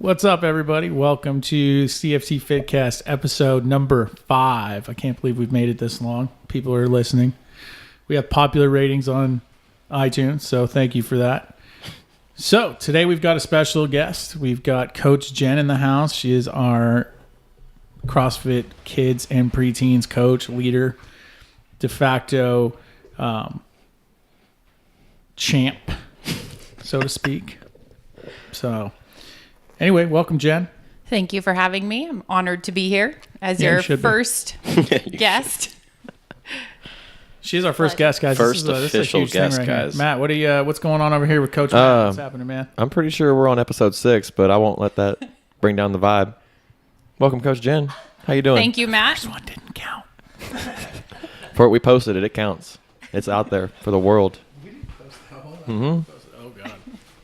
What's up, everybody? Welcome to CFT Fitcast episode number 5. I can't believe we've made it this long. People are listening. We have popular ratings on iTunes, so thank you for that. So today we've got a special guest. We've got Coach Jen in the house. She is our CrossFit Kids and Pre-Teens coach, leader, de facto champ, so to speak. So anyway, welcome, Jen. Thank you for having me. I'm honored to be here as your first guest. She's our first guest, guys. First official guest, guys. Matt, what's going on over here with Coach Matt? What's happening, man? I'm pretty sure we're on episode 6, but I won't let that bring down the vibe. Welcome, Coach Jen. How you doing? Thank you, Matt. First one didn't count. For we posted it. It counts. It's out there for the world. We didn't post that. Hold on. Mm-hmm. Oh, God.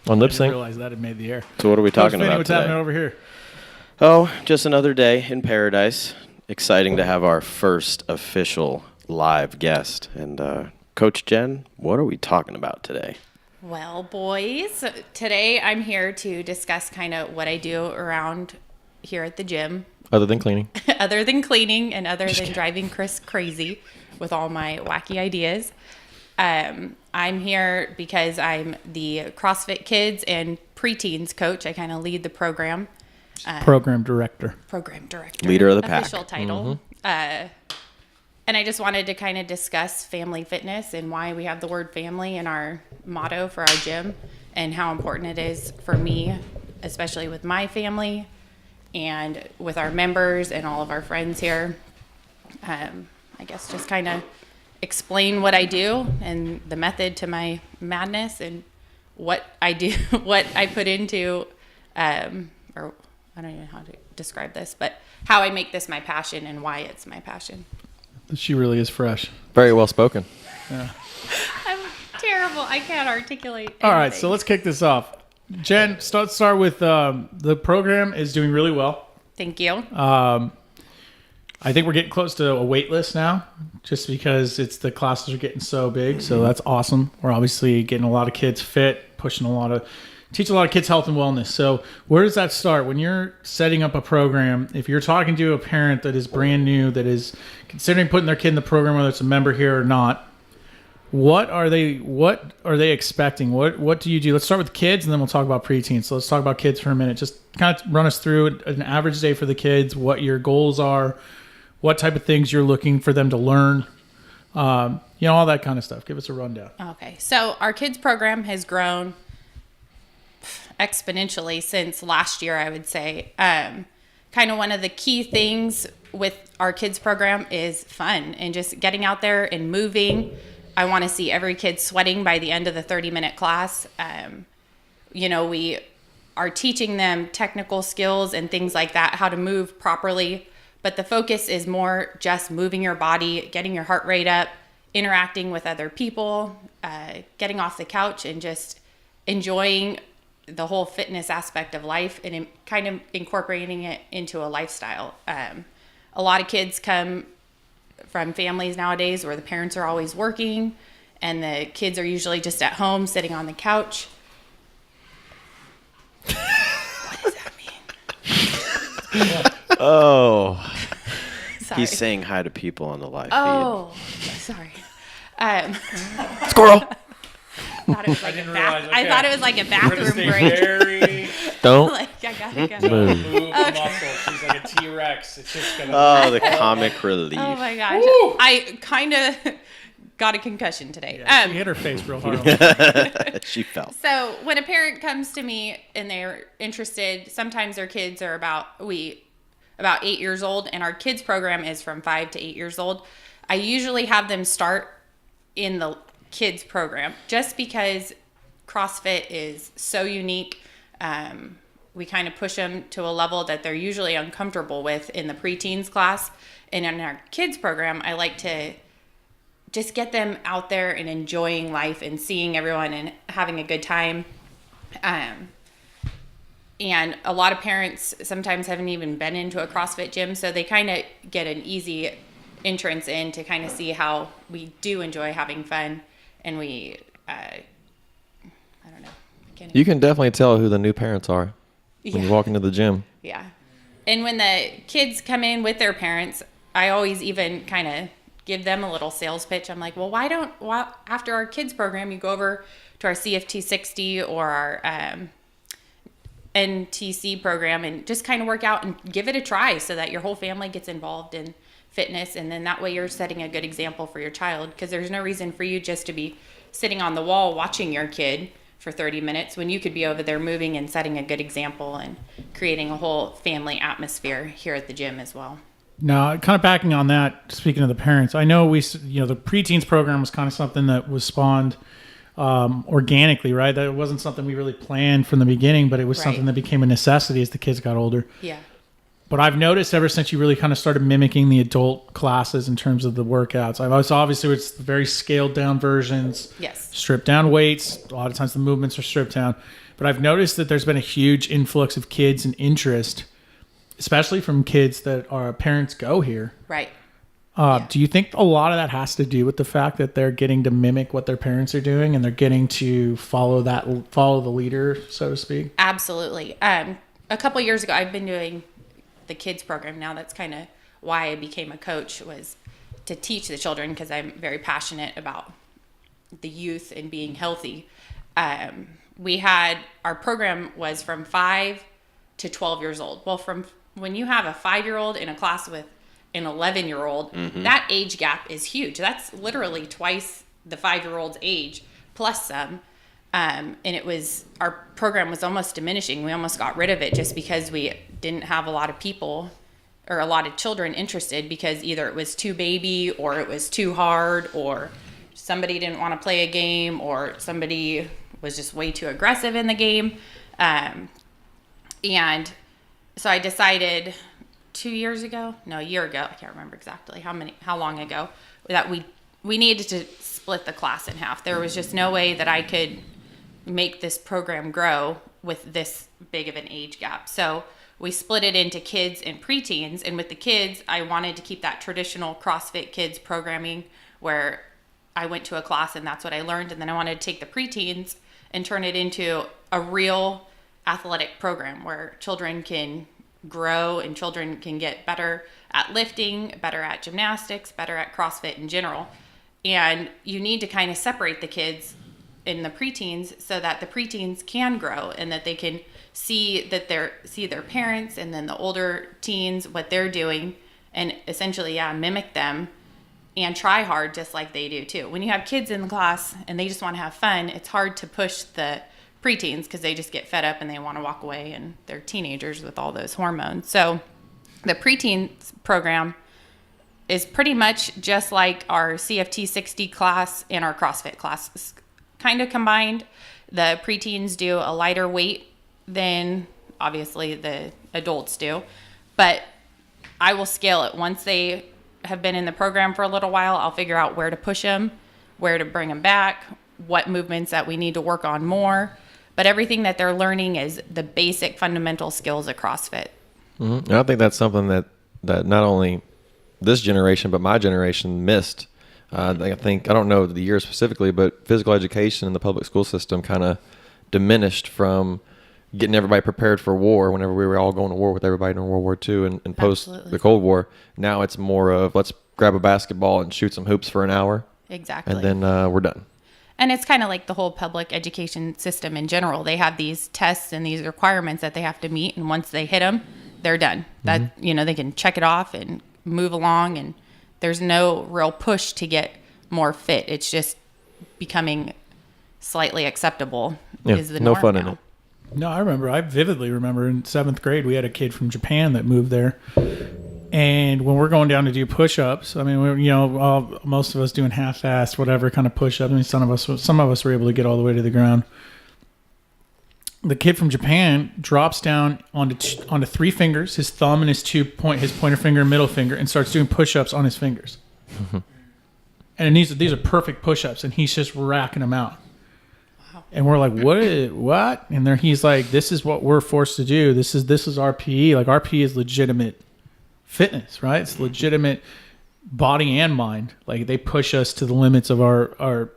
On lip I didn't sync. realize that it made the air. So what are we talking Finney, about what's today? happening over here? Oh, just another day in paradise. Exciting to have our first official live guest. And Coach Jen, what are we talking about today? Well, boys, today I'm here to discuss kind of what I do around here at the gym. Other than cleaning. Other than cleaning and other than driving Chris crazy with all my wacky ideas. I'm here because I'm the CrossFit Kids and Pre-Teens coach. I kind of lead the program. Program director. Program director. Leader of the pack. Official title. And I just wanted to kind of discuss family fitness and why we have the word family in our motto for our gym and how important it is for me, especially with my family and with our members and all of our friends here. I guess just kind of explain what I do and the method to my madness and what I do, what I put into, or I don't even know how to describe this, but how I make this my passion and why it's my passion. She really is fresh. Very well spoken. Yeah. I'm terrible. I can't articulate anything. All right, so let's kick this off. Jen, start with the program is doing really well. Thank you. I think we're getting close to a wait list now, just because the classes are getting so big. So that's awesome. We're obviously getting a lot of kids fit, teaching a lot of kids health and wellness. So where does that start? When you're setting up a program, if you're talking to a parent that is brand new, that is considering putting their kid in the program, whether it's a member here or not, what are they expecting? What do you do? Let's start with kids, and then we'll talk about preteens. So let's talk about kids for a minute. Just kind of run us through an average day for the kids, what your goals are, what type of things you're looking for them to learn, all that kind of stuff. Give us a rundown. Okay. So our kids program has grown exponentially since last year, I would say. Kind of one of the key things with our kids program is fun and just getting out there and moving. I want to see every kid sweating by the end of the 30-minute class. We are teaching them technical skills and things like that, how to move properly. But the focus is more just moving your body, getting your heart rate up, interacting with other people, getting off the couch and just enjoying the whole fitness aspect of life and kind of incorporating it into a lifestyle. A lot of kids come from families nowadays where the parents are always working and the kids are usually just at home sitting on the couch. What does that mean? Oh. Sorry. He's saying hi to people on the live feed. Oh, sorry. Squirrel. I thought it was like a bathroom break. Don't Like, I gotta go. move. Move the muscle. She's like a T-Rex. It's just gonna. Oh, the comic relief. Oh my gosh. Woo! I kind of got a concussion today. Yeah, she hit her face real hard. She fell. So when a parent comes to me and they're interested, sometimes their kids are about 8 years old, and our kids program is from 5 to 8 years old. I usually have them start in the kids program just because CrossFit is so unique. We kind of push them to a level that they're usually uncomfortable with in the preteens class. And in our kids program, I like to just get them out there and enjoying life and seeing everyone and having a good time. And a lot of parents sometimes haven't even been into a CrossFit gym, so they kind of get an easy entrance in to kind of see how we do enjoy having fun. And we, I don't know. You can definitely tell who the new parents are. when you walk into the gym. Yeah. And when the kids come in with their parents, I always even kind of give them a little sales pitch. I'm like, well, why after our kids program, you go over to our CFT 60 or our NTC program and just kind of work out and give it a try so that your whole family gets involved in fitness. And then that way you're setting a good example for your child, because there's no reason for you just to be sitting on the wall watching your kid for 30 minutes when you could be over there moving and setting a good example and creating a whole family atmosphere here at the gym as well. Now, kind of backing on that, speaking of the parents, I know the preteens program was kind of something that was spawned organically, right? That wasn't something we really planned from the beginning, but it was something that became a necessity as the kids got older. Yeah. But I've noticed ever since you really kind of started mimicking the adult classes in terms of the workouts, obviously it's very scaled down versions, yes, stripped down weights. A lot of times the movements are stripped down. But I've noticed that there's been a huge influx of kids and interest, especially from kids that our parents go here. Right. Do you think a lot of that has to do with the fact that they're getting to mimic what their parents are doing and they're getting to follow the leader, so to speak? Absolutely. A couple years ago, I've been doing the kids program now. That's kind of why I became a coach, was to teach the children, because I'm very passionate about the youth and being healthy. Our program was from 5 to 12 years old. Well, from when you have a 5-year-old in a class with an 11-year-old, that age gap is huge. That's literally twice the 5-year-old's age plus some. And our program was almost diminishing. We almost got rid of it just because we didn't have a lot of people or a lot of children interested, because either it was too baby or it was too hard, or somebody didn't want to play a game, or somebody was just way too aggressive in the game. And so I decided a year ago, I can't remember exactly how long ago, that we needed to split the class in half. There was just no way that I could make this program grow with this big of an age gap. So we split it into kids and preteens. And with the kids, I wanted to keep that traditional CrossFit Kids programming where I went to a class and that's what I learned. And then I wanted to take the preteens and turn it into a real athletic program where children can grow and children can get better at lifting, better at gymnastics, better at CrossFit in general. And you need to kind of separate the kids in the preteens so that the preteens can grow and that they can see their parents and then the older teens, what they're doing, and essentially, mimic them and try hard just like they do too. When you have kids in the class and they just want to have fun, it's hard to push the preteens because they just get fed up and they want to walk away, and they're teenagers with all those hormones. So the preteens program is pretty much just like our CFT 60 class and our CrossFit class, kind of combined. The preteens do a lighter weight than obviously the adults do, but I will scale it. Once they have been in the program for a little while, I'll figure out where to push them, where to bring them back, what movements that we need to work on more. But everything that they're learning is the basic fundamental skills of CrossFit. Mm-hmm. And I think that's something that not only this generation, but my generation missed. I don't know the year specifically, but physical education in the public school system kind of diminished from getting everybody prepared for war whenever we were all going to war with everybody during World War II and post the Cold War. Now it's more of let's grab a basketball and shoot some hoops for an hour. Exactly. And then we're done. And it's kind of like the whole public education system in general. They have these tests and these requirements that they have to meet, and once they hit them, they're done. That they can check it off and move along, and there's no real push to get more fit. It's just becoming slightly acceptable. Is the norm no fun now. in it. No, I vividly remember in 7th grade, we had a kid from Japan that moved there. And when we're going down to do push-ups, I mean, most of us doing half-assed, whatever kind of push-ups. I mean, some of us were able to get all the way to the ground. The kid from Japan drops down onto 3 fingers, his thumb and his pointer finger and middle finger, and starts doing push-ups on his fingers. And these are perfect push-ups, and he's just racking them out. Wow. And we're like, what? And then he's like, this is what we're forced to do. This is our PE. Like, our PE is legitimate fitness, right? It's legitimate body and mind. Like, they push us to the limits of our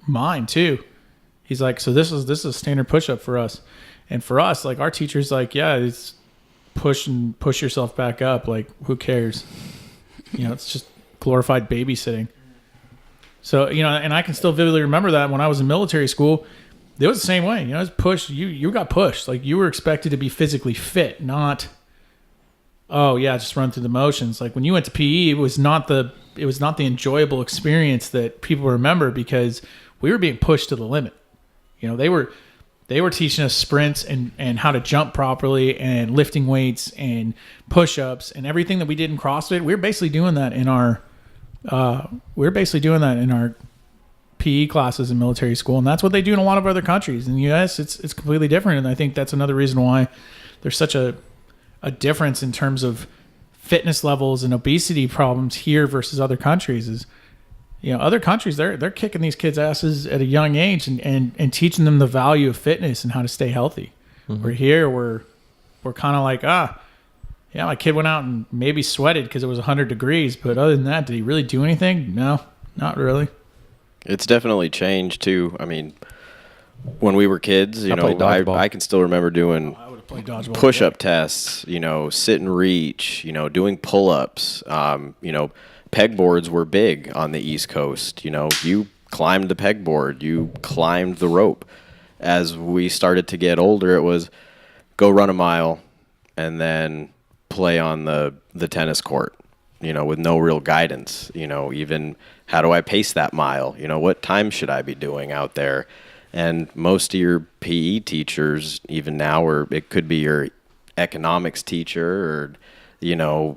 mind too. He's like, so this is a standard push-up for us. And for us, like our teachers, like, yeah, it's push yourself back up. Like, who cares? It's just glorified babysitting. So, and I can still vividly remember that when I was in military school, it was the same way. It was pushed. You got pushed. Like, you were expected to be physically fit, not, oh yeah, just run through the motions. Like when you went to PE, it was not the enjoyable experience that people remember, because we were being pushed to the limit. They were teaching us sprints and how to jump properly and lifting weights and push-ups and everything that we did in CrossFit. We were basically doing that in our PE classes in military school, and that's what they do in a lot of other countries. In the U.S., it's completely different, and I think that's another reason why there's such a difference in terms of fitness levels and obesity problems here versus other countries. Is other countries, they're kicking these kids' asses at a young age and teaching them the value of fitness and how to stay healthy. Mm-hmm. We're here, we're kind of like, yeah, my kid went out and maybe sweated because it was 100 degrees, but other than that, did he really do anything? No, not really. It's definitely changed too. I mean, when we were kids, I can still remember doing push-up tests, sit and reach, doing pull-ups, pegboards were big on the East Coast. You climbed the pegboard, you climbed the rope. As we started to get older, it was go run a mile and then play on the tennis court, with no real guidance. Even how do I pace that mile? What time should I be doing out there? And most of your PE teachers, even now, or it could be your economics teacher, or,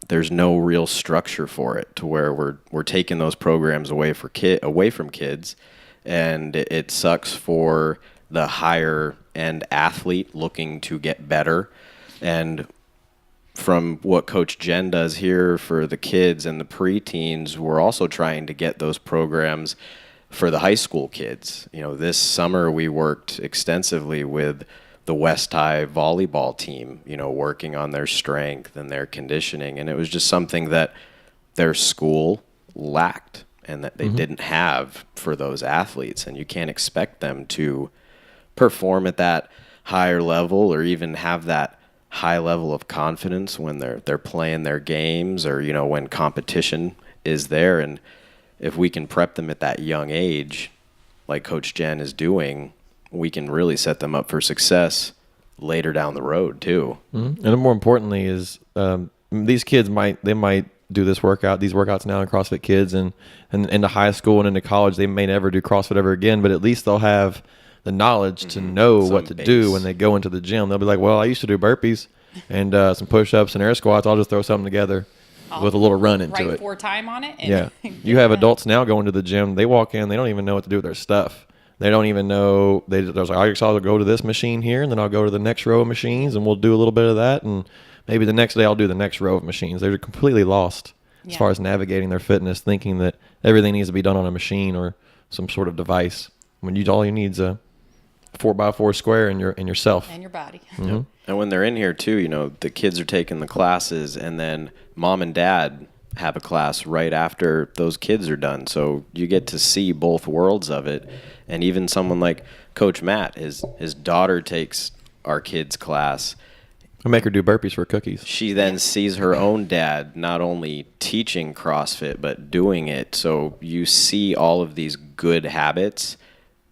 there's no real structure for it, to where we're taking those programs away from kids, and it sucks for the higher end athlete looking to get better. And from what Coach Jen does here for the kids and the preteens, we're also trying to get those programs for the high school kids. This summer we worked extensively with the West High volleyball team, working on their strength and their conditioning. And it was just something that their school lacked and that they didn't have for those athletes. And you can't expect them to perform at that higher level or even have that high level of confidence when they're playing their games, or, when competition is there. And if we can prep them at that young age, like Coach Jen is doing, we can really set them up for success later down the road too. Mm-hmm. And more importantly is these kids might do these workouts now in CrossFit Kids and into high school and into college. They may never do CrossFit ever again, but at least they'll have the knowledge to know what to do when they go into the gym. They'll be like, well, I used to do burpees and some push-ups and air squats. I'll just throw something together with a little run into it. For time on it. Yeah. You have adults now going to the gym. They walk in, they don't even know what to do with their stuff. They don't even know. They're like, I guess I'll go to this machine here, and then I'll go to the next row of machines, and we'll do a little bit of that, and maybe the next day I'll do the next row of machines. They're completely lost as far as navigating their fitness, thinking that everything needs to be done on a machine or some sort of device. When all you need is a 4x4 square in yourself and your body. Mm-hmm. And when they're in here too, the kids are taking the classes, and then mom and dad have a class right after those kids are done. So you get to see both worlds of it. And even someone like Coach Matt, his daughter takes our kids' class. I make her do burpees for cookies. She then sees her own dad not only teaching CrossFit, but doing it. So you see all of these good habits.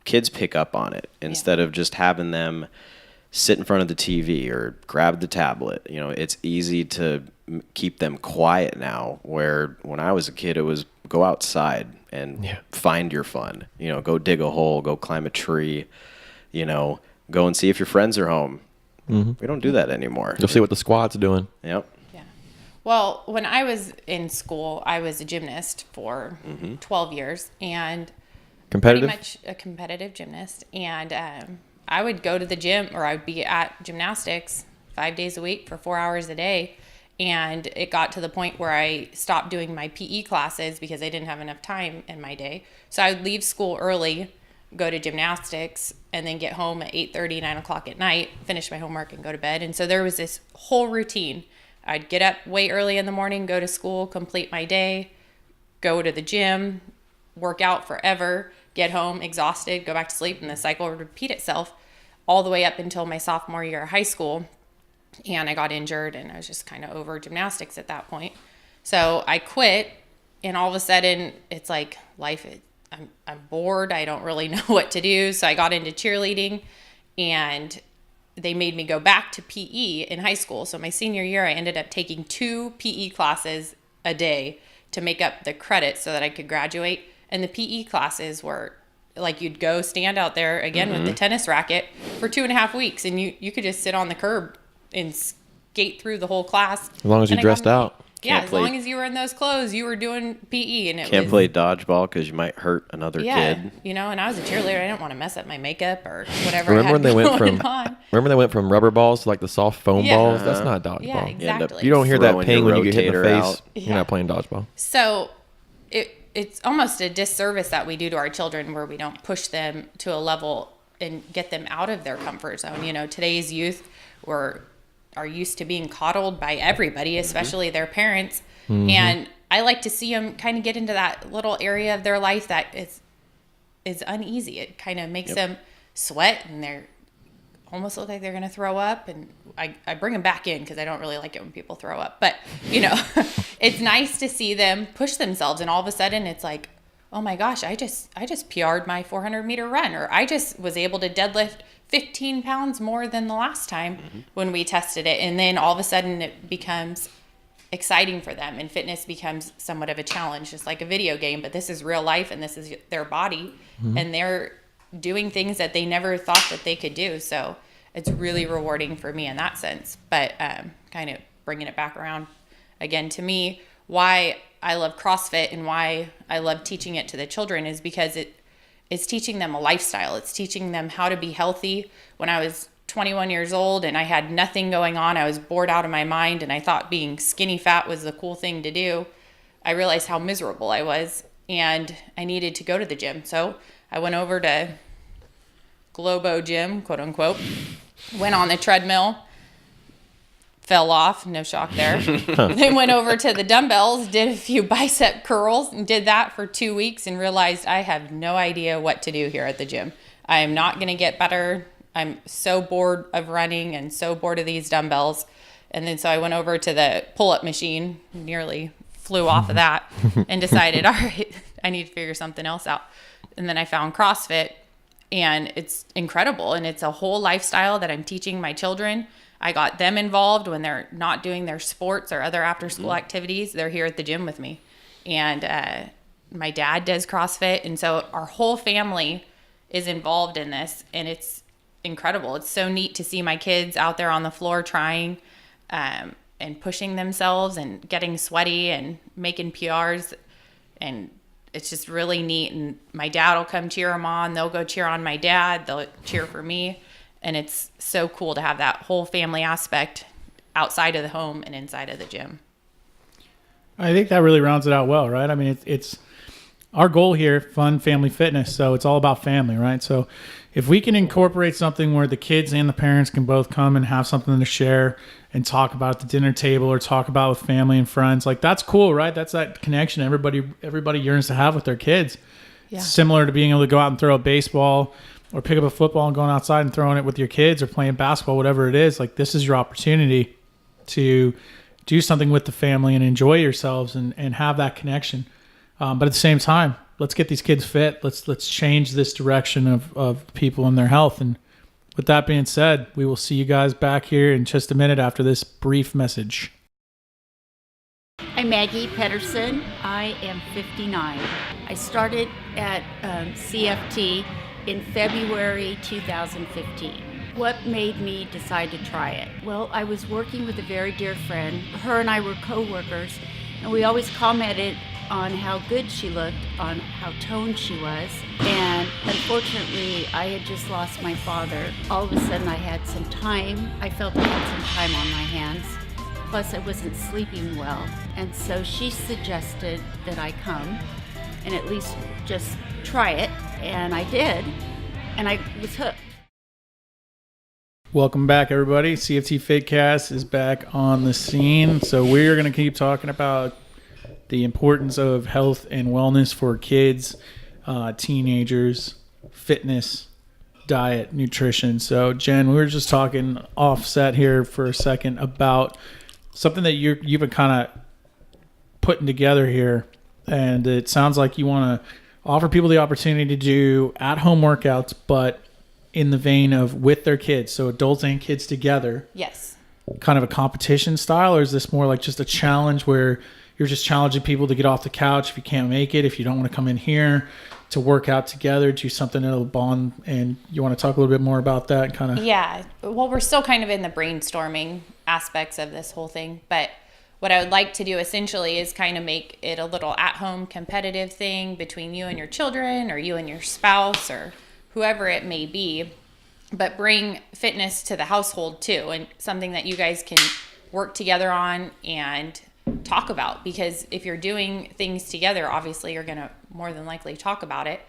Kids pick up on it instead of just having them sit in front of the TV or grab the tablet. It's easy to keep them quiet now, where when I was a kid, it was go outside and find your fun. Go dig a hole, go climb a tree, go and see if your friends are home. Mm-hmm. We don't do that anymore. You'll see what the squad's doing. Yep. Yeah. Well, when I was in school, I was a gymnast for 12 years and competitive? Pretty much a competitive gymnast. And I would go to the gym, or I would be at gymnastics 5 days a week for 4 hours a day. And it got to the point where I stopped doing my PE classes because I didn't have enough time in my day. So I would leave school early, go to gymnastics, and then get home at 8:30, 9 o'clock at night, finish my homework, and go to bed. And so there was this whole routine. I'd get up way early in the morning, go to school, complete my day, go to the gym, work out forever, get home exhausted, go back to sleep, and the cycle would repeat itself all the way up until my sophomore year of high school. And I got injured and I was just kind of over gymnastics at that point. So I quit, and all of a sudden it's like life, I'm bored. I don't really know what to do. So I got into cheerleading, and they made me go back to PE in high school. So my senior year, I ended up taking 2 PE classes a day to make up the credits so that I could graduate. And the PE classes were like, you'd go stand out there again with the tennis racket for 2.5 weeks, and you could just sit on the curb and skate through the whole class. As long as you dressed out. Yeah, as long as you were in those clothes, you were doing PE. And it can't play dodgeball because you might hurt another kid. You know, and I was a cheerleader. I didn't want to mess up my makeup or whatever. Remember when they went from rubber balls to like the soft foam balls? That's not dodgeball. Yeah, exactly. You don't hear that ping when you get hit in the face. Out. You're not playing dodgeball. So it's almost a disservice that we do to our children where we don't push them to a level and get them out of their comfort zone. You know, today's youth are used to being coddled by everybody, especially their parents. And I like to see them kind of get into that little area of their life that is uneasy. It kind of makes them sweat, and they're almost look like they're going to throw up. And I bring them back in because I don't really like it when people throw up. But, you know, it's nice to see them push themselves. And all of a sudden it's like, oh my gosh, I just PR'd my 400-meter run, or I just was able to deadlift 15 pounds more than the last time when we tested it. And then all of a sudden it becomes exciting for them, and fitness becomes somewhat of a challenge, just like a video game, but this is real life, and this is their body, and they're doing things that they never thought that they could do. So it's really rewarding for me in that sense. But kind of bringing it back around again to me, why I love CrossFit and why I love teaching it to the children is because it's teaching them a lifestyle. It's teaching them how to be healthy. When I was 21 years old and I had nothing going on, I was bored out of my mind, and I thought being skinny fat was the cool thing to do. I realized how miserable I was, and I needed to go to the gym. So I went over to Globo Gym, quote unquote, went on the treadmill, fell off, no shock there. Then went over to the dumbbells, did a few bicep curls, and did that for 2 weeks, and realized I have no idea what to do here at the gym. I am not going to get better. I'm so bored of running and so bored of these dumbbells. And then so I went over to the pull-up machine, nearly flew off of that, and decided, all right, I need to figure something else out. And then I found CrossFit, and it's incredible. And it's a whole lifestyle that I'm teaching my children. I got them involved when they're not doing their sports or other after-school activities. They're here at the gym with me. And my dad does CrossFit. And so our whole family is involved in this, and it's incredible. It's so neat to see my kids out there on the floor trying and pushing themselves and getting sweaty and making PRs. And it's just really neat. And my dad will come cheer them on. They'll go cheer on my dad. They'll cheer for me. And it's so cool to have that whole family aspect outside of the home and inside of the gym. I think that really rounds it out well, right? I mean, it's our goal here, fun family fitness. So it's all about family, right? So if we can incorporate something where the kids and the parents can both come and have something to share and talk about at the dinner table or talk about with family and friends, like that's cool, right? That's that connection everybody yearns to have with their kids. Yeah. It's similar to being able to go out and throw a baseball or pick up a football and going outside and throwing it with your kids or playing basketball, whatever it is. Like, this is your opportunity to do something with the family and enjoy yourselves and have that connection. But at the same time, let's get these kids fit. Let's change this direction of people and their health. And with that being said, we will see you guys back here in just a minute after this brief message. I'm Maggie Pedersen. I am 59. I started at CFT in February 2015. What made me decide to try it? Well, I was working with a very dear friend. Her and I were co-workers, and we always commented on how good she looked, on how toned she was. And unfortunately, I had just lost my father. All of a sudden, I had some time. I felt I had some time on my hands. Plus, I wasn't sleeping well. And so she suggested that I come and at least just try it. And I did. And I was hooked. Welcome back, everybody. CFT Fitcast is back on the scene. So we're going to keep talking about the importance of health and wellness for kids, teenagers, fitness, diet, nutrition. So Jen, we were just talking offset here for a second about something that you've been kind of putting together here. And it sounds like you want to offer people the opportunity to do at-home workouts, but in the vein of with their kids, so adults and kids together. Yes. Kind of a competition style, or is this more like just a challenge where you're just challenging people to get off the couch if you can't make it, if you don't want to come in here, to work out together, do something that'll bond? And you want to talk a little bit more about that kind of? Yeah. Well, we're still kind of in the brainstorming aspects of this whole thing, but what I would like to do essentially is kind of make it a little at-home competitive thing between you and your children, or you and your spouse, or whoever it may be, but bring fitness to the household too, and something that you guys can work together on and talk about. Because if you're doing things together, obviously you're going to more than likely talk about it,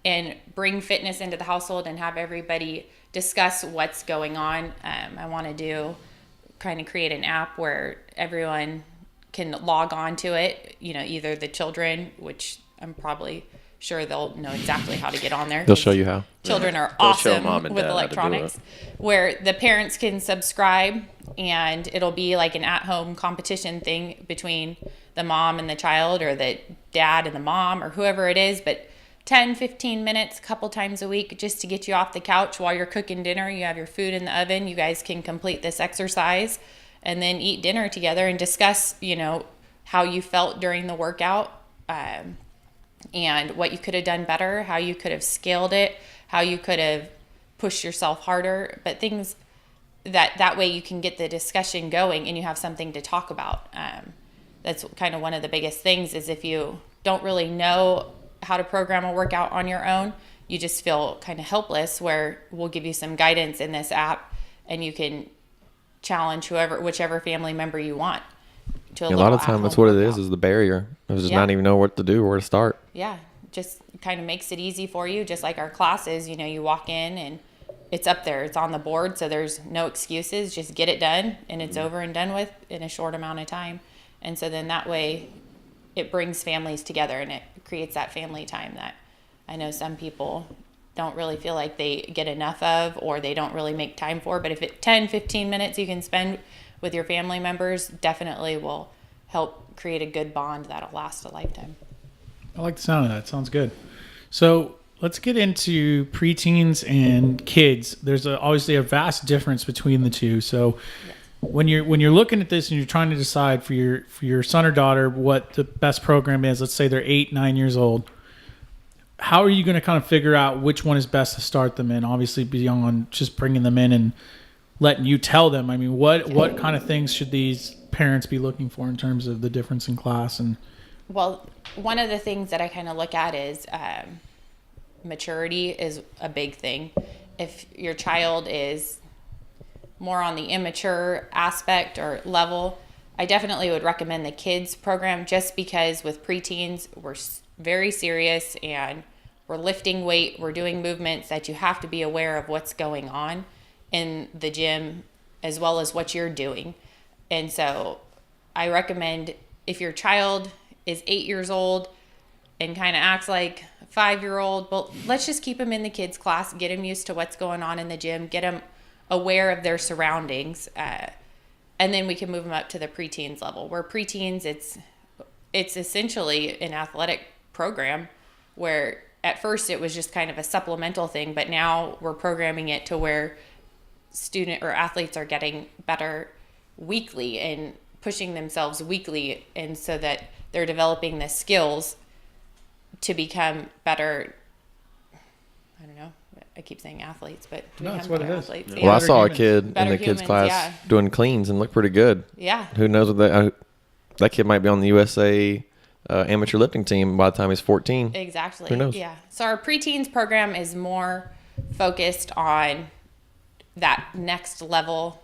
and bring fitness into the household and have everybody discuss what's going on. I want to create an app where everyone can log on to it, either the children, which I'm probably sure they'll know exactly how to get on there. They'll show you how. Children are They'll show awesome mom and with dad how to do electronics, it. where the parents can subscribe, and it'll be like an at-home competition thing between the mom and the child, or the dad and the mom, or whoever it is, but 10, 15 minutes, a couple times a week, just to get you off the couch while you're cooking dinner. You have your food in the oven. You guys can complete this exercise and then eat dinner together and discuss, how you felt during the workout, and what you could have done better, how you could have scaled it, how you could have pushed yourself harder, but things that way you can get the discussion going and you have something to talk about. That's kind of one of the biggest things, is if you don't really know how to program a workout on your own, you just feel kind of helpless, where we'll give you some guidance in this app, and you can challenge whichever family member you want to A lot of time that's what it is the barrier. It was just not even know what to do or where to start. Yeah, just kind of makes it easy for you, just like our classes. You walk in and it's up there, it's on the board, so there's no excuses. Just get it done, and it's over and done with in a short amount of time. And so then that way it brings families together, and it creates that family time that I know some people don't really feel like they get enough of, or they don't really make time for. But if it 10, 15 minutes you can spend with your family members, definitely will help create a good bond that'll last a lifetime. I like the sound of that. Sounds good. So let's get into preteens and kids. There's obviously a vast difference between the two. So when you're looking at this and you're trying to decide for your son or daughter what the best program is, let's say they're 8, 9 years old, how are you going to kind of figure out which one is best to start them in? Obviously beyond just bringing them in and letting you tell them. I mean, what kind of things should these parents be looking for in terms of the difference in class? And well, one of the things that I kind of look at is maturity is a big thing. If your child is more on the immature aspect or level, I definitely would recommend the kids program, just because with preteens, we're very serious and we're lifting weight, we're doing movements that you have to be aware of what's going on in the gym as well as what you're doing. And so I recommend, if your child is 8 years old and kind of acts like a 5-year-old, well, let's just keep them in the kids class, get them used to what's going on in the gym, get them aware of their surroundings, and then we can move them up to the preteens level. Where preteens, it's essentially an athletic program, where at first it was just kind of a supplemental thing, but now we're programming it to where student or athletes are getting better weekly and pushing themselves weekly, and so that they're developing the skills to become better. I don't know, I keep saying athletes, but to become better athletes. Well, I saw a kid in Better the kids humans, class yeah. doing cleans and looked pretty good. Yeah. Who knows what that kid might be on the USA amateur lifting team by the time he's 14. Exactly. Who knows? Yeah. So our preteens program is more focused on that next level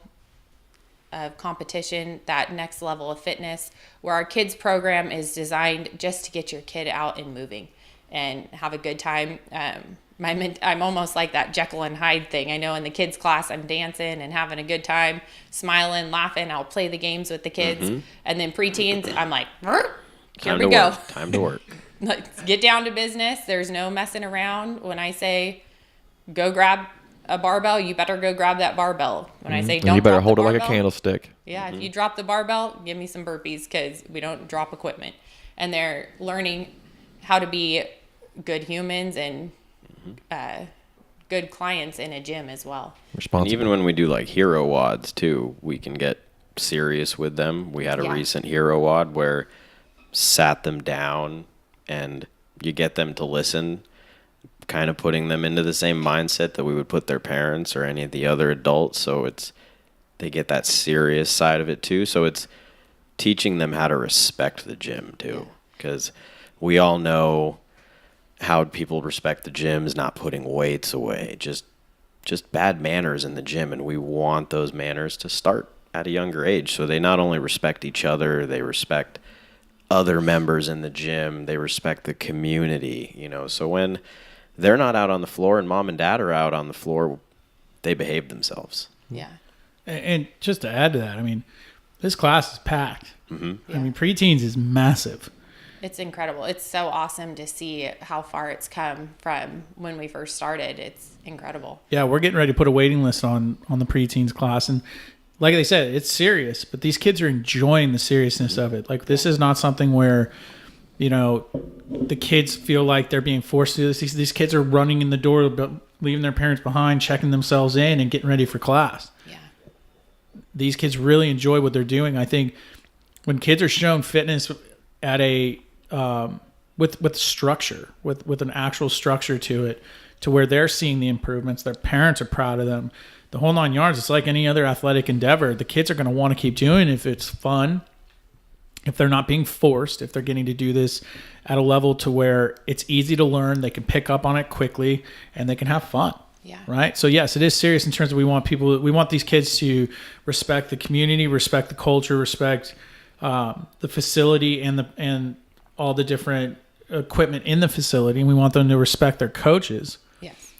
of competition, that next level of fitness, where our kids program is designed just to get your kid out and moving and have a good time. I'm almost like that Jekyll and Hyde thing. I know in the kids class, I'm dancing and having a good time, smiling, laughing. I'll play the games with the kids. Mm-hmm. And then preteens, I'm like, here we go. Time to work. Let's get down to business. There's no messing around. When I say go grab a barbell, you better go grab that barbell. When I say don't, you better drop hold the it like a barbell, candlestick. Yeah, if you drop the barbell, give me some burpees because we don't drop equipment. And they're learning how to be good humans and good clients in a gym as well. And even when we do like hero wads too, we can get serious with them. We had a recent hero wad where sat them down and you get them to listen, kind of putting them into the same mindset that we would put their parents or any of the other adults. So they get that serious side of it too. So it's teaching them how to respect the gym too, because we all know how people respect the gym is not putting weights away, just bad manners in the gym. And we want those manners to start at a younger age. So they not only respect each other, they respect other members in the gym, they respect the community, So when they're not out on the floor and mom and dad are out on the floor, they behave themselves. Yeah. And just to add to that, I mean, this class is packed. Mm-hmm. I mean, preteens is massive. It's incredible. It's so awesome to see how far it's come from when we first started. It's incredible. Yeah, we're getting ready to put a waiting list on the preteens class. And like they said, it's serious, but these kids are enjoying the seriousness of it. Like, this is not something where, the kids feel like they're being forced to do this. These kids are running in the door, leaving their parents behind, checking themselves in, and getting ready for class. Yeah. These kids really enjoy what they're doing. I think when kids are shown fitness at a with structure, with an actual structure to it, to where they're seeing the improvements, their parents are proud of them, the whole 9 yards. It's like any other athletic endeavor. The kids are going to want to keep doing it if it's fun, if they're not being forced, if they're getting to do this at a level to where it's easy to learn, they can pick up on it quickly, and they can have fun. Yeah. Right. So yes, it is serious in terms of we want these kids to respect the community, respect the culture, respect the facility and all the different equipment in the facility, and we want them to respect their coaches. Yes.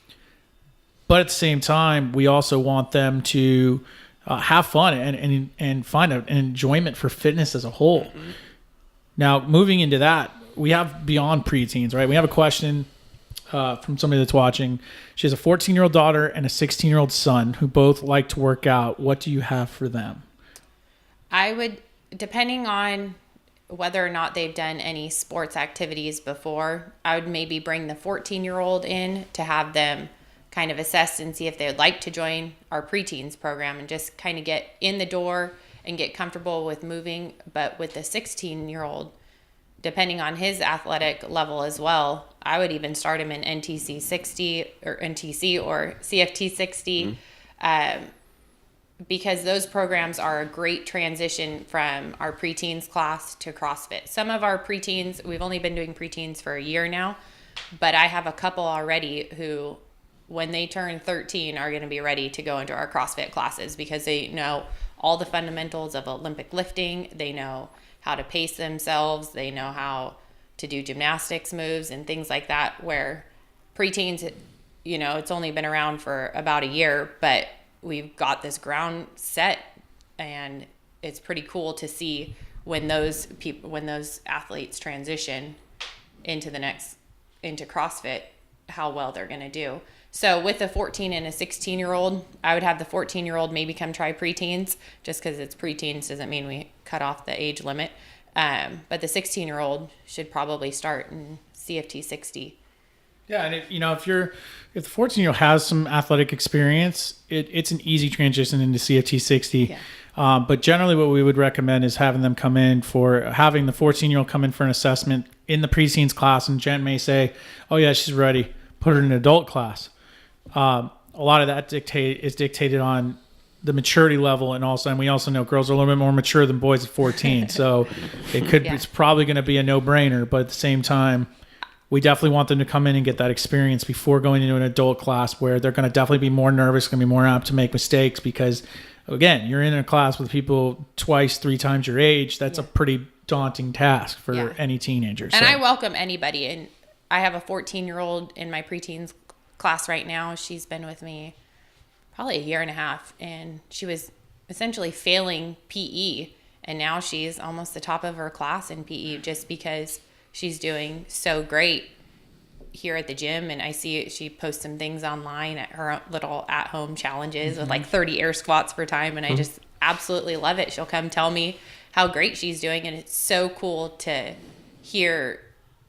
But at the same time, we also want them to have fun and find an enjoyment for fitness as a whole. Mm-hmm. Now, moving into that, we have beyond preteens, right? We have a question from somebody that's watching. She has a 14-year-old daughter and a 16-year-old son who both like to work out. What do you have for them? I would, depending on whether or not they've done any sports activities before, I would maybe bring the 14-year-old in to have them kind of assess and see if they would like to join our preteens program and just kind of get in the door and get comfortable with moving. But with the 16-year-old, depending on his athletic level as well, I would even start him in NTC 60 or NTC or CFT 60. Mm-hmm. Because those programs are a great transition from our preteens class to CrossFit. Some of our preteens, we've only been doing preteens for a year now, but I have a couple already who, when they turn 13, are going to be ready to go into our CrossFit classes because they know all the fundamentals of Olympic lifting. They know how to pace themselves. They know how to do gymnastics moves and things like that, where preteens, it's only been around for about a year, but we've got this ground set, and it's pretty cool to see when those athletes transition into CrossFit, how well they're going to do. So with a 14 and a 16-year-old, I would have the 14-year-old maybe come try preteens. Just because it's preteens doesn't mean we cut off the age limit. But the 16-year-old should probably start in CFT 60. Yeah, and if the 14-year-old has some athletic experience, it's an easy transition into CFT 60. Yeah. But generally, what we would recommend is having the 14-year-old come in for an assessment in the preteens class, and Jen may say, "Oh yeah, she's ready." Put her in an adult class. A lot of that is dictated on the maturity level, and we also know girls are a little bit more mature than boys at 14, so it's probably going to be a no-brainer. But at the same time, we definitely want them to come in and get that experience before going into an adult class, where they're going to definitely be more nervous, going to be more apt to make mistakes, because again, you're in a class with people 2-3 times your age. That's a pretty daunting task for any teenager. And I welcome anybody. And I have a 14-year-old in my preteens class right now. She's been with me probably a year and a half, and she was essentially failing PE, and now she's almost the top of her class in PE just because she's doing so great here at the gym, and I see she posts some things online at her little at-home challenges with like 30 air squats per time, and I just absolutely love it. She'll come tell me how great she's doing, and it's so cool to hear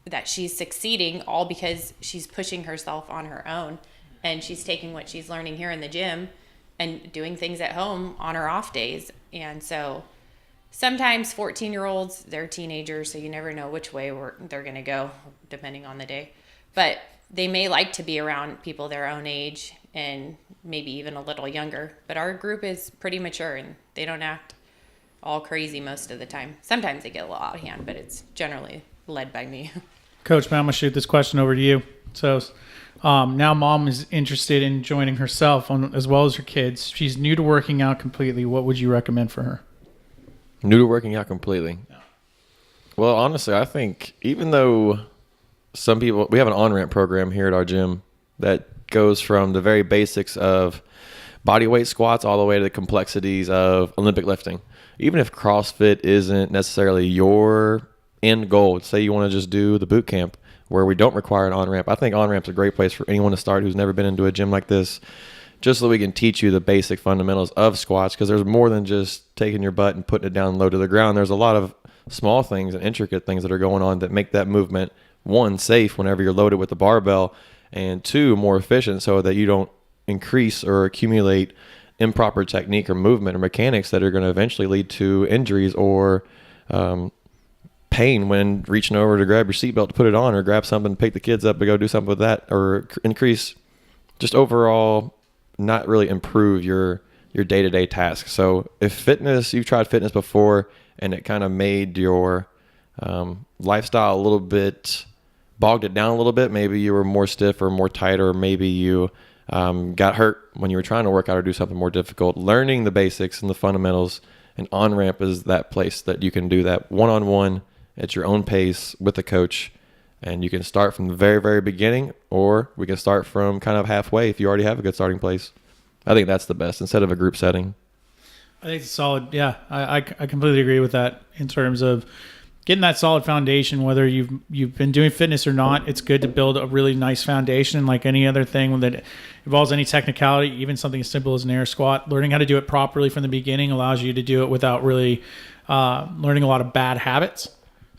that she's succeeding all because she's pushing herself on her own, and she's taking what she's learning here in the gym and doing things at home on her off days. And so sometimes 14-year-olds, they're teenagers, so you never know which way they're going to go depending on the day. But they may like to be around people their own age and maybe even a little younger. But our group is pretty mature, and they don't act all crazy most of the time. Sometimes they get a little out of hand, but it's generally led by me. Coach, man, I'm going to shoot this question over to you. So now mom is interested in joining herself as well as her kids. She's new to working out completely. What would you recommend for her? New to working out completely? Yeah. Well, honestly, I think even though some people, we have an on-ramp program here at our gym that goes from the very basics of body weight squats all the way to the complexities of Olympic lifting. Even if CrossFit isn't necessarily your end goal, say you want to just do the boot camp where we don't require an on-ramp, I think on-ramp's a great place for anyone to start who's never been into a gym like this, just so we can teach you the basic fundamentals of squats, because there's more than just taking your butt and putting it down low to the ground. There's a lot of small things and intricate things that are going on that make that movement, one, safe whenever you're loaded with the barbell, and two, more efficient so that you don't increase or accumulate improper technique or movement or mechanics that are going to eventually lead to injuries or pain when reaching over to grab your seatbelt to put it on, or grab something, pick the kids up to go do something with that, or increase just overall not really improve your day-to-day tasks. So if fitness, you've tried fitness before and it kind of made your lifestyle a little bit, bogged it down a little bit, maybe you were more stiff or more tight, or maybe you got hurt when you were trying to work out or do something more difficult, learning the basics and the fundamentals, and on-ramp is that place that you can do that one-on-one at your own pace with a coach. And you can start from the very, very beginning, or we can start from kind of halfway if you already have a good starting place. I think that's the best instead of a group setting. I think it's solid. Yeah, I completely agree with that in terms of getting that solid foundation. Whether you've been doing fitness or not, it's good to build a really nice foundation. Like any other thing that involves any technicality, even something as simple as an air squat, learning how to do it properly from the beginning allows you to do it without really learning a lot of bad habits.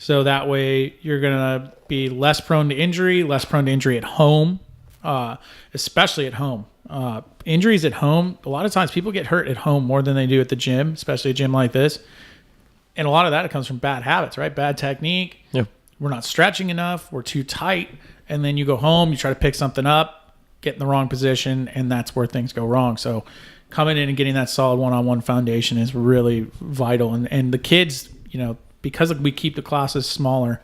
So that way you're going to be less prone to injury at home, especially at home. Injuries at home, a lot of times people get hurt at home more than they do at the gym, especially a gym like this. And a lot of that comes from bad habits, right? Bad technique. Yeah. We're not stretching enough. We're too tight. And then you go home, you try to pick something up, get in the wrong position, and that's where things go wrong. So coming in and getting that solid one-on-one foundation is really vital. And the kids, because we keep the classes smaller,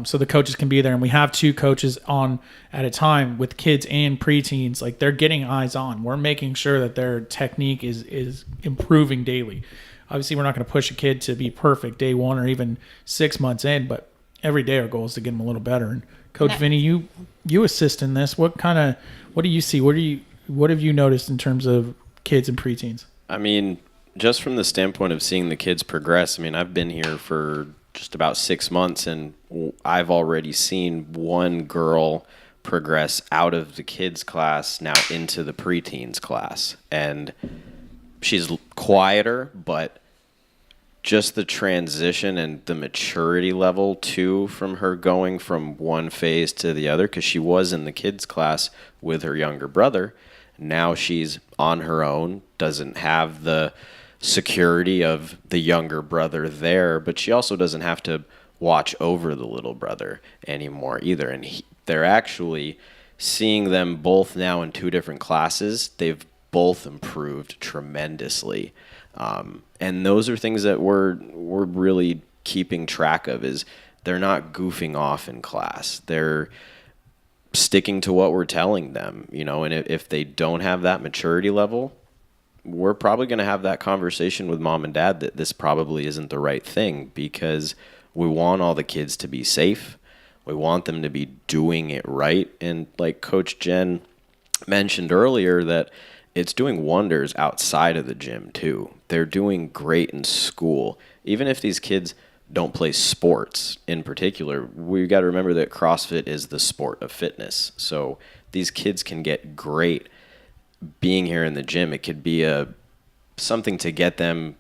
so the coaches can be there, and we have 2 coaches on at a time with kids and preteens. Like, they're getting eyes on. We're making sure that their technique is improving daily. Obviously, we're not going to push a kid to be perfect day 1 or even 6 months in, but every day our goal is to get them a little better. And Coach Vinny, you assist in this. What do you see? What have you noticed in terms of kids and preteens? I mean, just from the standpoint of seeing the kids progress, I mean, I've been here for just about 6 months, and I've already seen one girl progress out of the kids class now into the preteens class. And she's quieter, but just the transition and the maturity level, too, from her going from one phase to the other, because she was in the kids class with her younger brother. Now she's on her own, doesn't have the security of the younger brother there, but she also doesn't have to watch over the little brother anymore either. And they're actually seeing them both now in 2 different classes. They've both improved tremendously. And those are things that we're really keeping track of, is they're not goofing off in class. They're sticking to what we're telling them, and if they don't have that maturity level, we're probably going to have that conversation with mom and dad that this probably isn't the right thing, because we want all the kids to be safe. We want them to be doing it right. And like Coach Jen mentioned earlier, that it's doing wonders outside of the gym too. They're doing great in school. Even if these kids don't play sports in particular, we got to remember that CrossFit is the sport of fitness. So these kids can get great being here in the gym. It could be something to get them,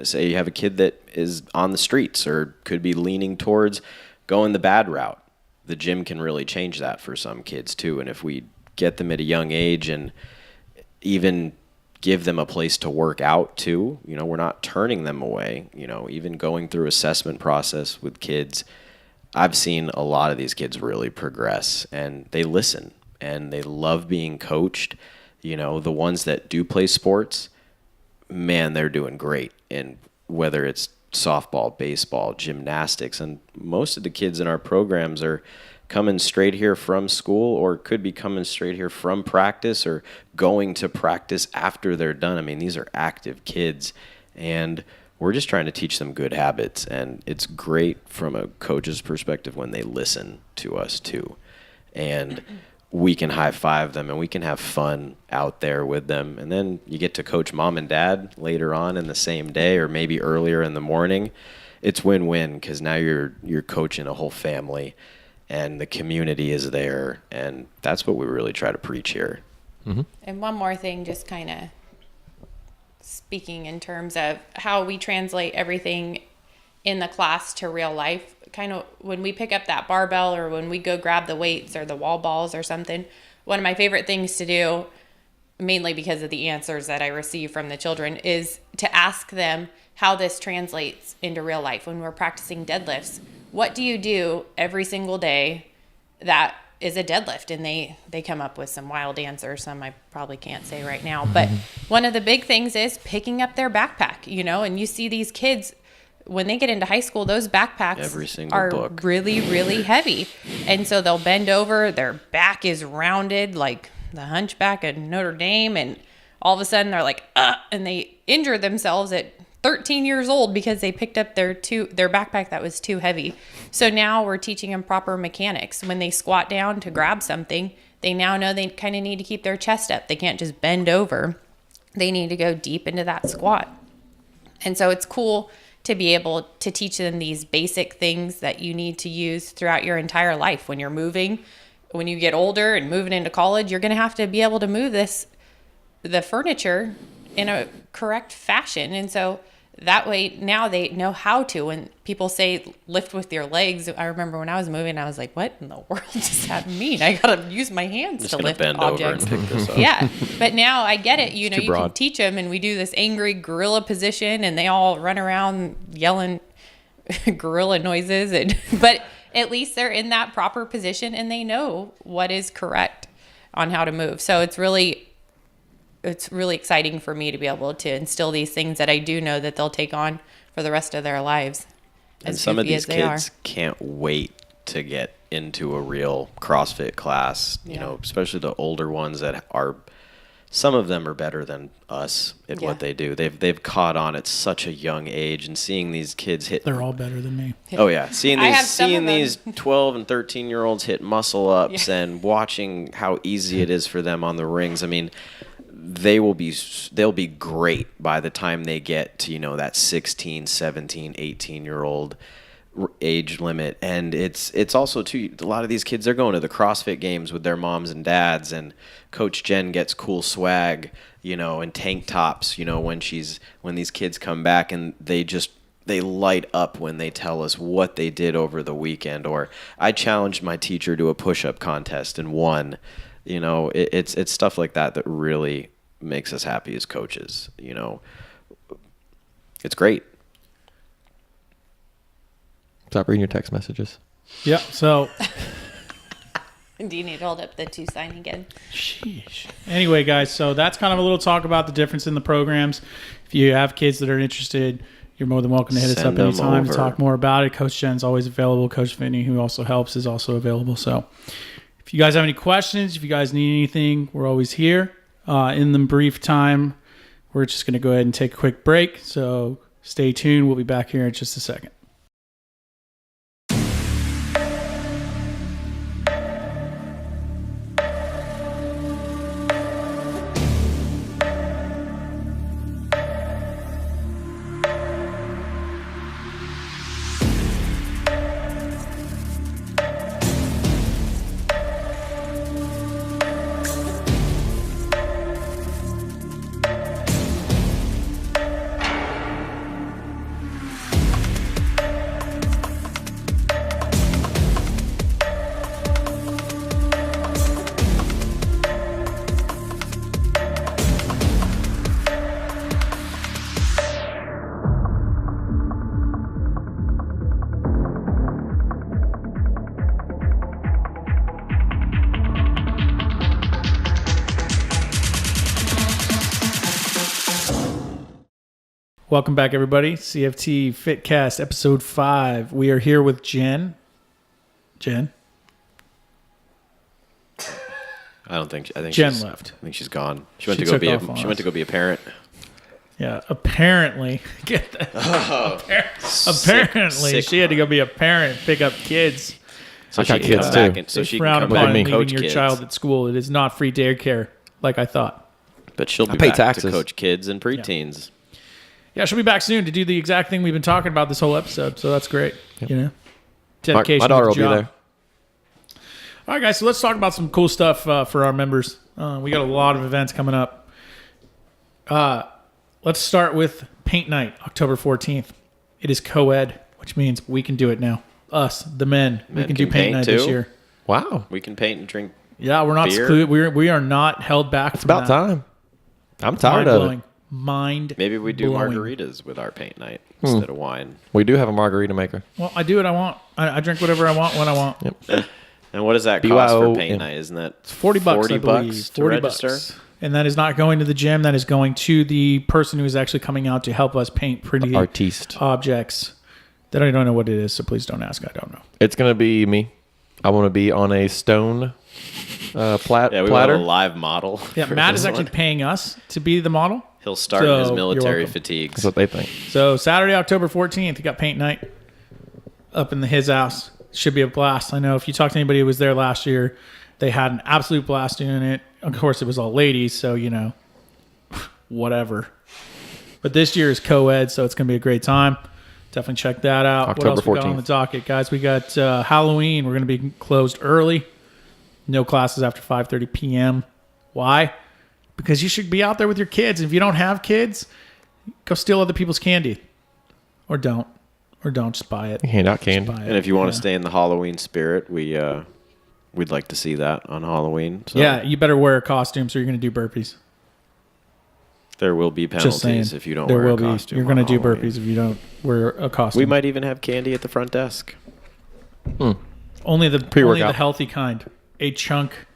say you have a kid that is on the streets or could be leaning towards going the bad route. The gym can really change that for some kids too. And if we get them at a young age and even give them a place to work out too, we're not turning them away, even going through assessment process with kids. I've seen a lot of these kids really progress, and they listen and they love being coached. The ones that do play sports, man, they're doing great. And whether it's softball, baseball, gymnastics, and most of the kids in our programs are coming straight here from school or could be coming straight here from practice or going to practice after they're done. I mean, these are active kids, and we're just trying to teach them good habits. And it's great from a coach's perspective when they listen to us too. And we can high five them and we can have fun out there with them. And then you get to coach mom and dad later on in the same day or maybe earlier in the morning. It's win-win because now you're coaching a whole family and the community is there. And that's what we really try to preach here. Mm-hmm. And one more thing, just kind of speaking in terms of how we translate everything in the class to real life. Kind of when we pick up that barbell or when we go grab the weights or the wall balls or something, one of my favorite things to do, mainly because of the answers that I receive from the children, is to ask them how this translates into real life. When we're practicing deadlifts, what do you do every single day that is a deadlift? And they come up with some wild answers, some I probably can't say right now. But one of the big things is picking up their backpack, and you see these kids, when they get into high school, those backpacks are really, really heavy. And so they'll bend over, their back is rounded like the hunchback at Notre Dame. And all of a sudden they're like, and they injure themselves at 13 years old because they picked up their backpack that was too heavy. So now we're teaching them proper mechanics. When they squat down to grab something, they now know they kind of need to keep their chest up. They can't just bend over. They need to go deep into that squat. And so it's cool to be able to teach them these basic things that you need to use throughout your entire life. When you're moving, when you get older and moving into college, you're going to have to be able to move the furniture in a correct fashion. And so that way now they know how to. When people say lift with your legs, I remember when I was moving, I was like, what in the world does that mean? I got to use my hands to lift bend objects. Over and pick this up. Yeah. But now I get it. You can teach them, and we do this angry gorilla position and they all run around yelling gorilla noises. But at least they're in that proper position and they know what is correct on how to move. So it's really exciting for me to be able to instill these things that I do know that they'll take on for the rest of their lives. And some of these kids can't wait to get into a real CrossFit class, especially the older ones that are, some of them are better than us at what they do. They've caught on at such a young age, and seeing these kids hit. They're all better than me. Oh yeah. Seeing these 12 and 13-year-olds hit muscle ups and watching how easy it is for them on the rings. I mean, they'll be great by the time they get to, that 16, 17, 18-year-old age limit. And it's also too, a lot of these kids, they're going to the CrossFit games with their moms and dads, and Coach Jen gets cool swag, and tank tops, when these kids come back, and they light up when they tell us what they did over the weekend. Or I challenged my teacher to a push-up contest and won. It's stuff like that really makes us happy as coaches. It's great. Stop reading your text messages. Yeah. So. Do you need to hold up the 2 sign again? Sheesh. Anyway, guys, so that's kind of a little talk about the difference in the programs. If you have kids that are interested, you're more than welcome to hit us up anytime to talk more about it. Coach Jen's always available. Coach Finney, who also helps, is also available. So if you guys have any questions, if you guys need anything, we're always here. In the brief time, we're just going to go ahead and take a quick break. So stay tuned. We'll be back here in just a second. Welcome back, everybody. CFT Fitcast, episode 5. We are here with Jen. Jen? I think Jen she's left. I think she's gone. She went to go be a parent. Yeah, apparently. Get that. Apparently, sick she had to go be a parent, pick up kids. So I got she kids can come too. back and so They she frown can come upon back and leaving coach your kids. child at school. It is not free daycare, like I thought. But she'll be pay back taxes. to coach kids and preteens. Yeah, she'll be back soon to do the exact thing we've been talking about this whole episode. So that's great. You know, My dedication. daughter to will the be job. there. All right, guys. So let's talk about some cool stuff for our members. We got a lot of events coming up. Let's start with Paint Night, October 14th. It is co-ed, which means we can do it now. Us, the men, we Men can do can Paint paint Night this too? year. Wow. We can paint and drink. Yeah, we're not Beer? excluded. We are not held back. It's about time. I'm tired of it. Mind. Maybe we do blowing. margaritas with our paint night instead of wine. We do have a margarita maker. Well, I do what I want. I drink whatever I want when I want. Yep. And what does that cost for BYO, paint yeah. night? Isn't that It's $40, I believe. bucks to 40 register? bucks. And that is not going to the gym. That is going to the person who is actually coming out to help us paint pretty Artiste. objects that I don't know what it is. So please don't ask. I don't know. It's going to be me. I want to be on a stone Yeah, we platter. will have a live model. Yeah, for Matt this is actually one. paying us to be the model. He'll start So, in his you're military welcome. fatigues. That's what they think. So Saturday, October 14th, you got paint night up in his house. Should be a blast. I know if you talk to anybody who was there last year, they had an absolute blast doing it. Of course, it was all ladies, so, you know, whatever. But this year is co-ed, so it's going to be a great time. Definitely check that out. October what else we got 14th. on the docket, guys? We got Halloween. We're going to be closed early. No classes after 5:30 p.m. Why? Because you should be out there with your kids. If you don't have kids, go steal other people's candy. Or don't. Or don't. Just buy it. Hand out candy. Buy it. And if you want Yeah. to stay in the Halloween spirit, we'd like to see that on Halloween. So Yeah, you better wear a costume so you're going to do burpees. there will be Just saying. penalties if you don't There wear will a be. costume. You're going to on do Halloween. burpees if you don't wear a costume. We might even have candy at the front desk. only the Pre-workout. healthy kind. A chunk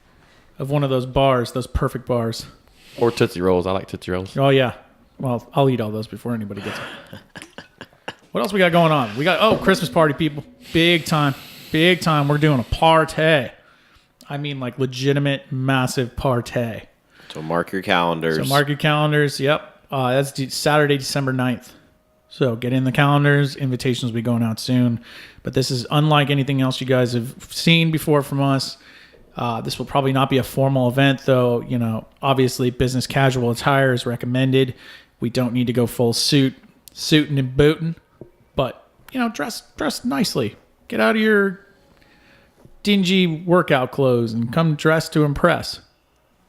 of one of those bars, those perfect bars. Or Tootsie Rolls. I like Tootsie Rolls. Oh yeah. Well, I'll eat all those before anybody gets them. What else we got going on? We got Christmas party, people. Big time. Big time. We're doing a party. I mean, like legitimate, massive party. So mark your calendars. So mark your calendars. Yep. That's Saturday, December 9th. So get in the calendars. Invitations will be going out soon. But this is unlike anything else you guys have seen before from us. This will probably not be a formal event, though. You know, obviously business casual attire is recommended. We don't need to go full suiting and booting. But, you know, dress nicely. Get out of your dingy workout clothes and come dressed to impress.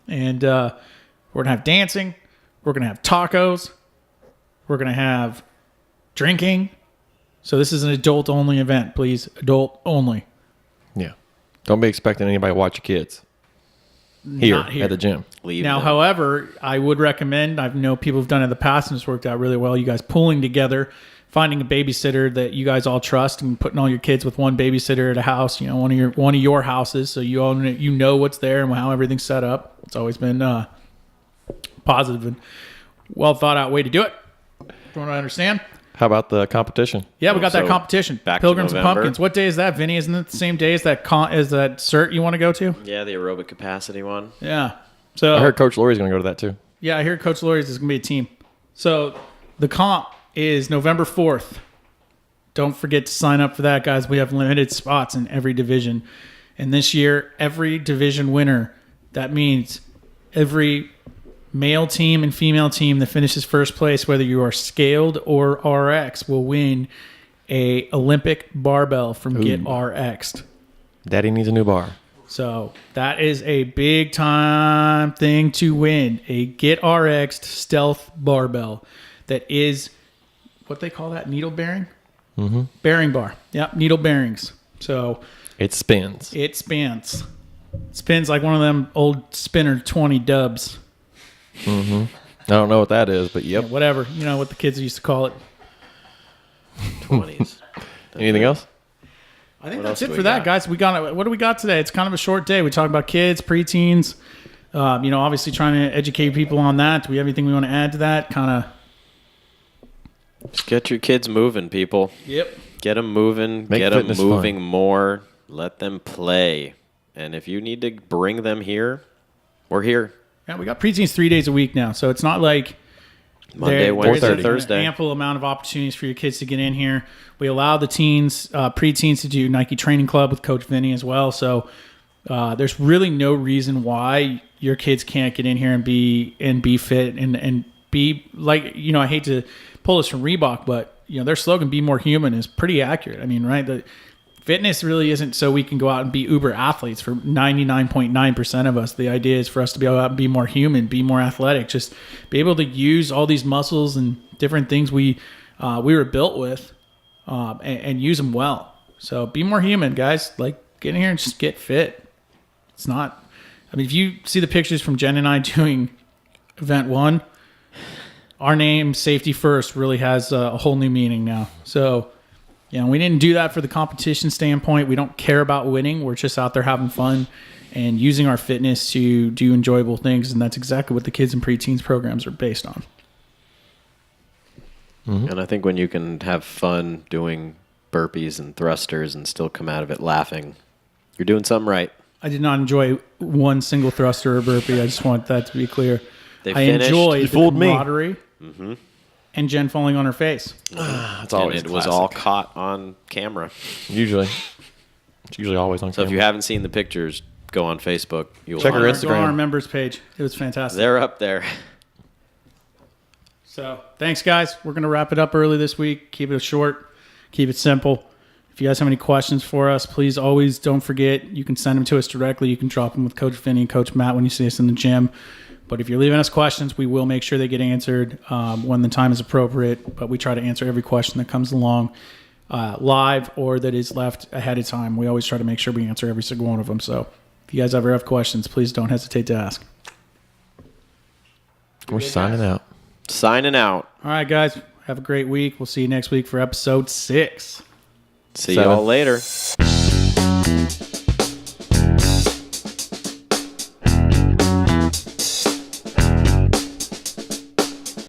And we're going to have dancing. We're going to have tacos. We're going to have drinking. So this is an adult-only event, please. Adult only. Yeah. Don't be expecting anybody to watch your kids. Here, Not here. at the gym. Leave Now, them. however, I would recommend, I know people have done it in the past and it's worked out really well, you guys pulling together, finding a babysitter that you guys all trust and putting all your kids with one babysitter at a house, you know, one of your houses, so you all know what's there and how everything's set up. It's always been positive and well thought out way to do it. From what I understand. How about the competition? Yeah, we got that So, competition. back to Pilgrims and November. Pumpkins. What day is that, Vinny? Isn't it the same day as that cert you want to go to? Yeah, the aerobic capacity one. Yeah. So I heard Coach Lori's going to go to that too. yeah, I hear Coach Laurie's is going to be a team. So the comp is November 4th. Don't forget to sign up for that, guys. We have limited spots in every division. And this year, every division winner, that means every male team and female team that finishes first place, whether you are scaled or RX, will win a Olympic barbell from Get RX'd. Daddy needs a new bar. So that is a big time thing to win. A Get RX'd stealth barbell that is what they call that, needle bearing? Mm-hmm. Bearing bar. Yep, needle bearings. So It spins. it spins. Spins like one of them old spinner 20 dubs. I don't know what that is, but yep. Whatever. You know what the kids used to call it. 20s. Anything else? I think What that's else it do for we that, got? guys. What do we got today? It's kind of a short day. We talk about kids, preteens. You know, obviously trying to educate people on that. Do we have anything we want to add to that? Kind of Just get your kids moving, people. Yep. Get them moving. Make get them fitness moving fun. more. Let them play. And if you need to bring them here, we're here. Yeah, we got preteens 3 days a week now, so it's not like Monday, Wednesday, there's Thursday. an ample amount of opportunities for your kids to get in here. We allow the teens, preteens, to do Nike Training Club with Coach Vinny as well. So there's really no reason why your kids can't get in here and be fit and be like, I hate to pull this from Reebok, but their slogan "Be More Human" is pretty accurate. I mean, right? The fitness really isn't so we can go out and be uber athletes. For 99.9% of us, the idea is for us to be able to be more human, be more athletic, just be able to use all these muscles and different things we were built with, and use them well. So be more human, guys. Like, get in here and just get fit. It's not. I mean, if you see the pictures from Jen and I doing event 1, our name, Safety First, really has a whole new meaning now. So, we didn't do that for the competition standpoint. We don't care about winning. We're just out there having fun and using our fitness to do enjoyable things. And that's exactly what the kids and preteens programs are based on. Mm-hmm. And I think when you can have fun doing burpees and thrusters and still come out of it laughing, you're doing something right. I did not enjoy one single thruster or burpee. I just want that to be clear. They I finished. enjoyed You the fooled me. camaraderie and Jen falling on her face. It's And always it was all caught on camera. Usually. It's usually always on So if camera. you haven't seen the pictures, go on Facebook. You'll Check her find Go on our Instagram. members page. It was fantastic. They're up there. So thanks, guys. We're going to wrap it up early this week. Keep it short. Keep it simple. If you guys have any questions for us, please always don't forget, you can send them to us directly. You can drop them with Coach Vinny and Coach Matt when you see us in the gym. But if you're leaving us questions, we will make sure they get answered when the time is appropriate. But we try to answer every question that comes along live or that is left ahead of time. We always try to make sure we answer every single one of them. So if you guys ever have questions, please don't hesitate to ask. We're signing out. Signing out. All right, guys. Have a great week. We'll see you next week for episode 6. See 7. y'all later.